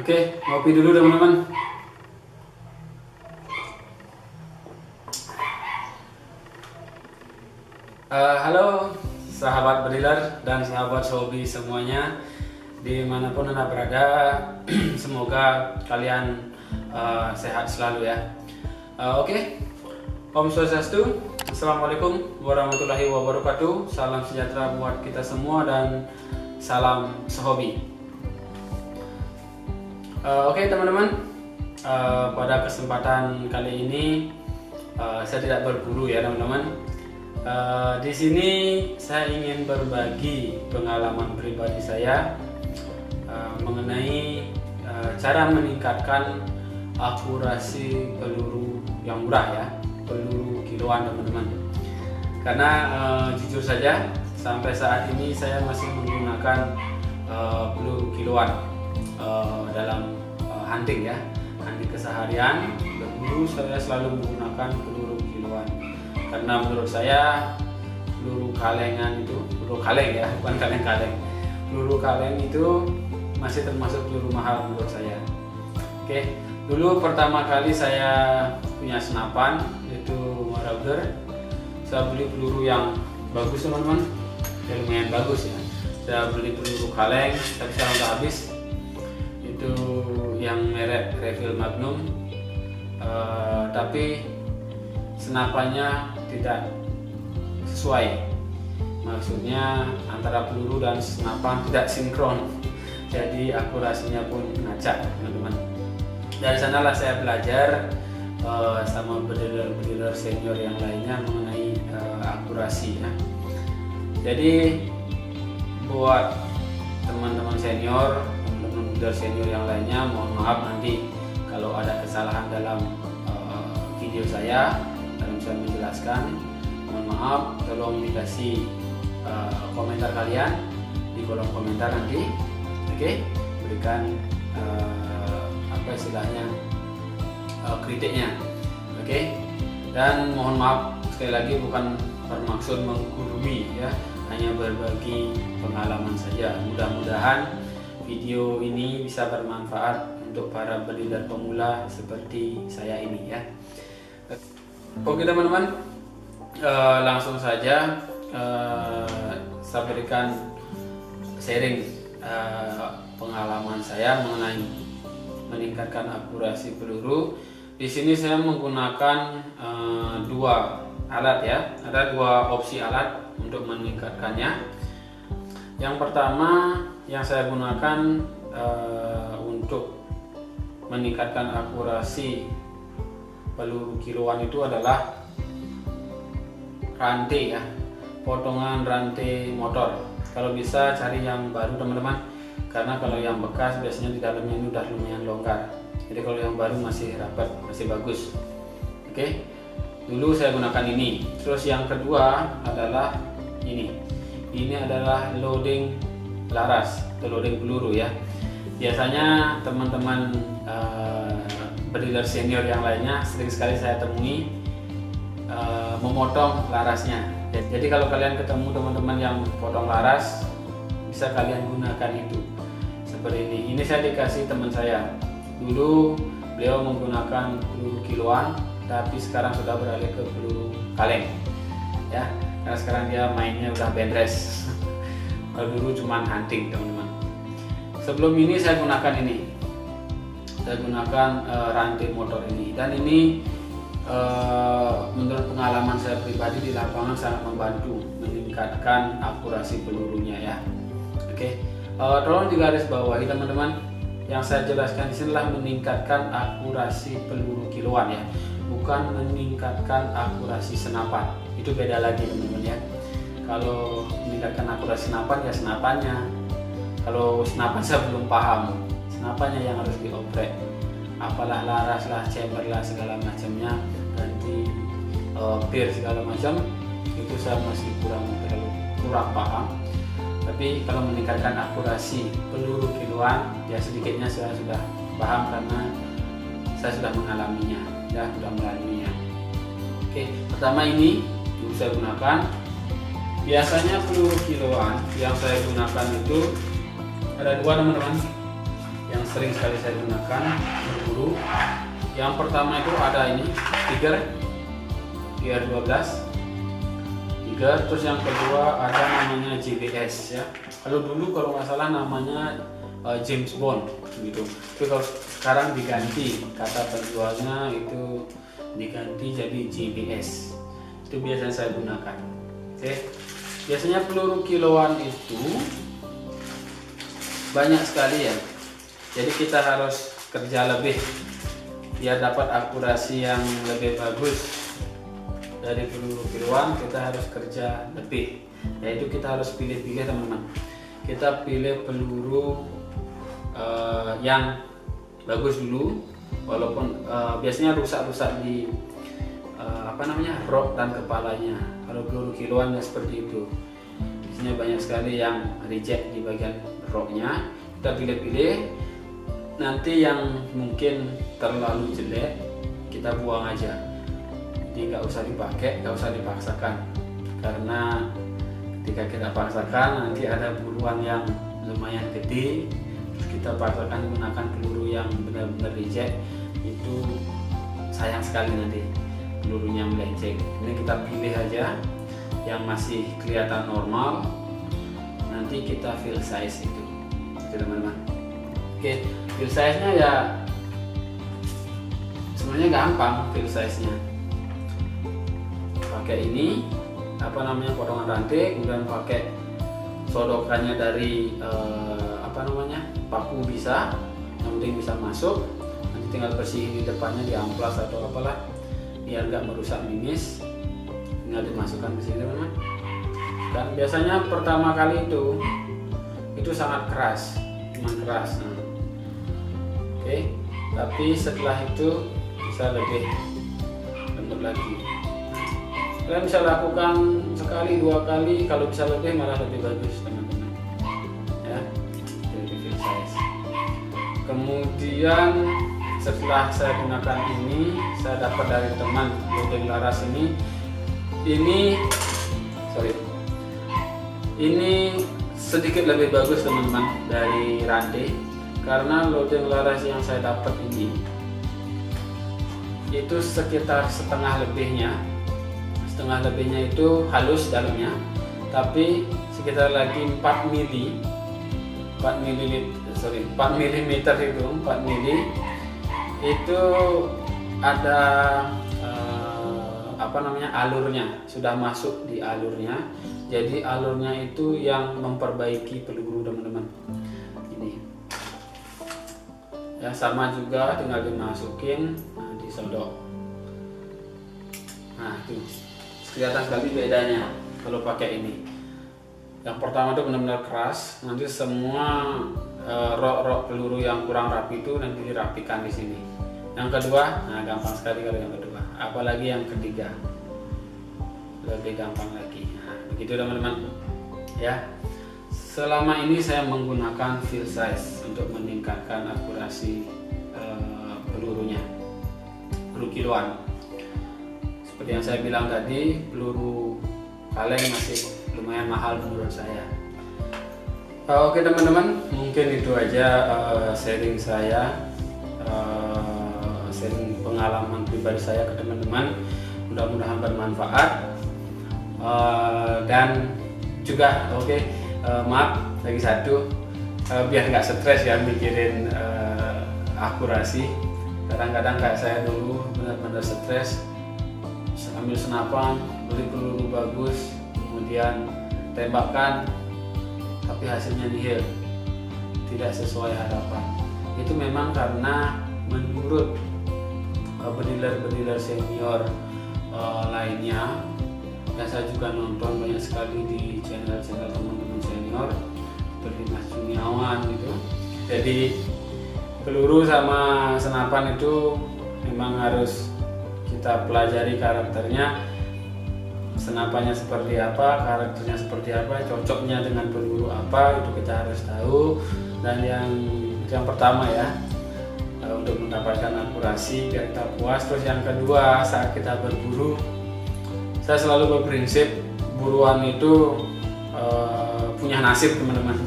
Oke, ngopi dulu teman-teman. Halo sahabat bediler dan sahabat hobi semuanya, dimanapun anda berada. Semoga kalian sehat selalu ya. Oke, Om Swastiastu, Assalamualaikum warahmatullahi wabarakatuh. Salam sejahtera buat kita semua dan salam sehobi. Oke teman-teman, pada kesempatan kali ini saya tidak berburu ya teman-teman. Di sini saya ingin berbagi pengalaman pribadi saya mengenai cara meningkatkan akurasi peluru yang murah ya, peluru kiloan teman-teman. Karena jujur saja sampai saat ini saya masih menggunakan peluru kiloan dalam hunting ya, hunting keseharian berburu. Saya selalu menggunakan peluru kiloan karena menurut saya peluru kalengan itu, peluru kaleng ya, bukan kaleng-kaleng, peluru kaleng itu masih termasuk peluru mahal menurut saya. Oke, dulu pertama kali saya punya senapan yaitu Marauder. Saya beli peluru yang bagus teman-teman, yang lumayan bagus ya. Saya beli peluru kaleng tapi sekarang udah habis. Itu yang merek Refill Magnum, tapi senapannya tidak sesuai, maksudnya antara peluru dan senapan tidak sinkron, jadi akurasinya pun ngacak teman-teman. Dari sanalah saya belajar sama bediler senior yang lainnya mengenai akurasi ya. Jadi buat teman-teman senior, senior yang lainnya, mohon maaf nanti kalau ada kesalahan dalam video saya dalam saya menjelaskan, mohon maaf, tolong dikasih komentar kalian di kolom komentar nanti. Oke, berikan apa istilahnya kritiknya. Oke, dan mohon maaf sekali lagi bukan bermaksud menggurui ya, hanya berbagi pengalaman saja. Mudah-mudahan video ini bisa bermanfaat untuk para bediler pemula seperti saya ini ya. Oke teman-teman, langsung saja saya berikan sharing pengalaman saya mengenai meningkatkan akurasi peluru. Di sini saya menggunakan dua alat ya, ada dua opsi alat untuk meningkatkannya. Yang pertama yang saya gunakan untuk meningkatkan akurasi peluru kiloan itu adalah rantai ya, potongan rantai motor. Kalau bisa cari yang baru teman-teman, karena kalau yang bekas biasanya di dalamnya ini udah lumayan longgar. Jadi kalau yang baru masih rapat, masih bagus. Oke, dulu saya gunakan ini. Terus yang kedua adalah ini. Ini adalah loading laras atau loading peluru ya. Biasanya teman-teman bediler senior yang lainnya sering sekali saya temui memotong larasnya. Jadi kalau kalian ketemu teman-teman yang potong laras, bisa kalian gunakan itu seperti ini. Ini saya dikasih teman saya. Dulu beliau menggunakan peluru kiloan, tapi sekarang sudah beralih ke peluru kaleng ya. Karena sekarang dia mainnya udah bendres. Kalau dulu cuma hunting teman-teman. Sebelum ini saya gunakan ini. Saya gunakan rantai motor ini, dan ini menurut pengalaman saya pribadi di lapangan sangat membantu meningkatkan akurasi pelurunya ya. Oke, tolong digarisbawahi teman-teman. Yang saya jelaskan di sini adalah meningkatkan akurasi peluru kiloan ya, bukan meningkatkan akurasi senapan. Itu beda lagi teman-teman ya. Kalau meningkatkan akurasi senapan ya senapannya. Kalau senapan saya belum paham, senapannya yang harus dioprek, apalah laras lah, chamber lah, segala macamnya, ganti bir segala macam, itu saya masih kurang paham. Tapi kalau meningkatkan akurasi peluru kiloan ya sedikitnya saya sudah paham karena saya sudah mengalaminya ya, sudah melaluinya. Oke, pertama ini dulu saya gunakan. Biasanya peluru kiloan yang saya gunakan itu ada dua teman-teman. yang sering sekali saya gunakan berburu. Yang pertama itu ada ini Tiger 12 Tiger, terus yang kedua ada namanya JBS ya. Kalau dulu kalau nggak salah namanya James Bond gitu, tapi kalau sekarang diganti, kata penjualnya itu diganti jadi JBS. Itu biasanya saya gunakan. Oke, biasanya peluru kiloan itu banyak sekali ya, jadi kita harus kerja lebih biar dapat akurasi yang lebih bagus. Dari peluru kiloan kita harus kerja lebih, yaitu kita harus pilih-pilih teman-teman. Kita pilih peluru yang bagus dulu, walaupun biasanya rusak-rusak di rok dan kepalanya. Kalau peluru kiloan ya seperti itu, biasanya banyak sekali yang reject di bagian roknya. Kita pilih-pilih, nanti yang mungkin terlalu jelek kita buang aja, jadi nggak usah dipakai, nggak usah dipaksakan, karena ketika kita paksakan nanti ada buruan yang lumayan gede, terus kita paksakan menggunakan peluru yang benar-benar reject, itu sayang sekali nanti pelurunya melenceng. Ini kita pilih aja yang masih kelihatan normal, nanti kita fill size itu teman-teman. Oke, fill size nya ya sebenarnya gampang. Fill size nya pakai ini potongan rantai, kemudian pakai sodokannya dari paku bisa, yang penting bisa masuk. Nanti tinggal bersihin di depannya, di amplas atau apalah, biar nggak merusak mimis. Tinggal dimasukkan ke sini teman-teman. Dan biasanya pertama kali itu sangat keras, memang keras. Oke, tapi setelah itu bisa lebih lembut lagi. Kalian bisa lakukan sekali, 2 kali, kalau bisa lebih malah lebih bagus teman-teman ya. Jadi fill size. Kemudian setelah saya gunakan ini, saya dapat dari teman Lodeng Laras ini sedikit lebih bagus teman-teman dari rantai, karena Lodeng Laras yang saya dapat ini itu sekitar setengah lebihnya itu halus dalamnya, tapi sekitar lagi 4 mm itu ada alurnya, sudah masuk di alurnya. Jadi alurnya itu yang memperbaiki peluru teman-teman. Ini ya, sama juga, tinggal dimasukin, disodok. Nah itu kelihatan sekali bedanya kalau pakai ini. Yang pertama itu benar-benar keras, nanti semua rok-rok peluru yang kurang rapi itu nanti dirapikan di sini. Yang kedua, gampang sekali kalau yang kedua. Apalagi yang ketiga, lebih gampang lagi. Nah, begitu teman-teman. Ya, selama ini saya menggunakan fill size untuk meningkatkan akurasi pelurunya, peluru kiloan. Seperti yang saya bilang tadi, peluru kaleng masih lumayan mahal menurut saya. Oke teman-teman, mungkin itu aja sharing saya, sharing pengalaman pribadi saya ke teman-teman. Mudah-mudahan bermanfaat. Dan juga maaf lagi satu, biar nggak stres ya mikirin akurasi. Kadang-kadang kayak saya dulu benar-benar stres, ambil senapan, beli peluru bagus, kemudian tembakkan, tapi hasilnya nihil, tidak sesuai harapan. Itu memang karena menurut bediler-bediler senior lainnya, dan saya juga nonton banyak sekali di channel-channel teman-teman senior seperti Mas Juniawan gitu. Jadi peluru sama senapan itu memang harus kita pelajari karakternya, senapannya seperti apa, karakternya seperti apa, cocoknya dengan peluru apa, itu kita harus tahu. Dan yang pertama ya, untuk mendapatkan akurasi biar kita puas. Terus yang kedua, saat kita berburu, saya selalu berprinsip buruan itu punya nasib teman-teman.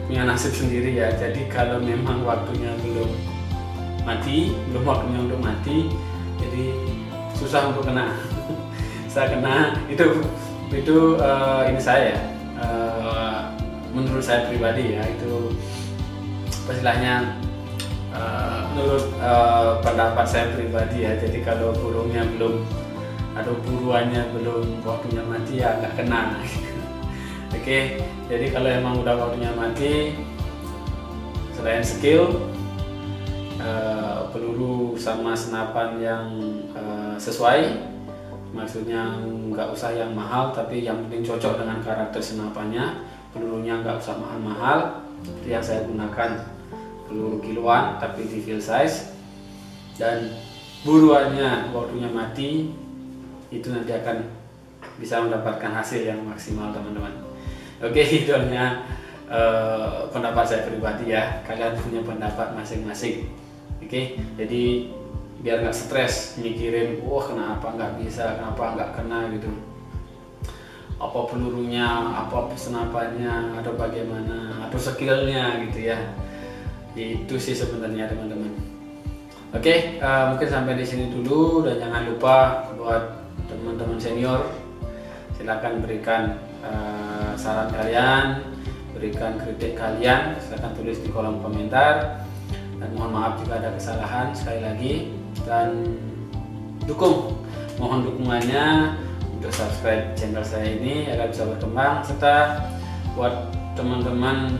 punya nasib sendiri ya. Jadi kalau memang waktunya belum waktunya untuk mati, jadi susah untuk kena. Saya kena itu ini saya menurut saya pribadi ya, itu istilahnya menurut pendapat saya pribadi ya. Jadi kalau burungnya belum atau buruannya belum waktunya mati ya nggak kena. Oke, jadi kalau emang udah waktunya mati, selain skill, peluru sama senapan yang sesuai, maksudnya nggak usah yang mahal, tapi yang penting cocok dengan karakter senapannya. Pelurunya nggak usah mahal-mahal, seperti yang saya gunakan peluru kiloan tapi di field size, dan buruannya waktunya mati, itu nanti akan bisa mendapatkan hasil yang maksimal teman-teman. Oke, itu hanya pendapat saya pribadi ya, kalian punya pendapat masing-masing. Oke, jadi biar nggak stres mikirin wah kenapa nggak bisa, kenapa nggak kena gitu, apa pelurunya, apa senapannya, atau bagaimana, atau skillnya gitu ya. Itu sih sebenarnya teman-teman. Oke, mungkin sampai di sini dulu, dan jangan lupa buat teman-teman senior, silakan berikan saran kalian, berikan kritik kalian, silakan tulis di kolom komentar, dan mohon maaf jika ada kesalahan sekali lagi, dan mohon dukungannya untuk subscribe channel saya ini agar bisa berkembang, serta buat teman-teman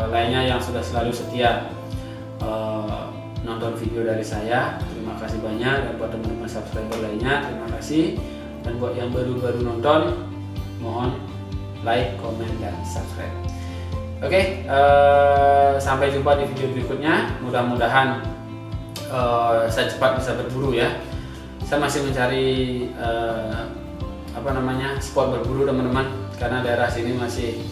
lainnya yang sudah selalu setia nonton video dari saya, terima kasih banyak. Dan buat teman-teman subscriber lainnya, terima kasih. Dan buat yang baru-baru nonton, mohon like, comment, dan subscribe. Oke, sampai jumpa di video berikutnya. Mudah-mudahan saya cepat bisa berburu ya. Saya masih mencari spot berburu teman-teman, karena daerah sini masih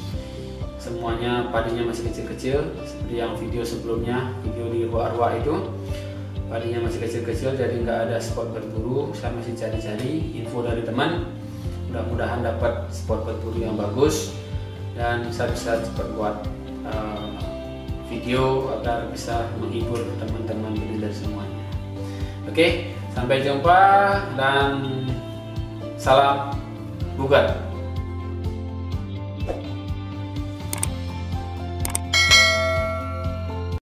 semuanya padinya masih kecil-kecil, seperti yang video sebelumnya, video di Ruak-Ruak itu padinya masih kecil-kecil, jadi nggak ada spot berburu. Saya masih cari-cari info dari teman, mudah-mudahan dapat spot berburu yang bagus, dan saya bisa cepat buat video agar bisa menghibur teman-teman breeder semuanya. Oke, sampai jumpa dan salam bugat.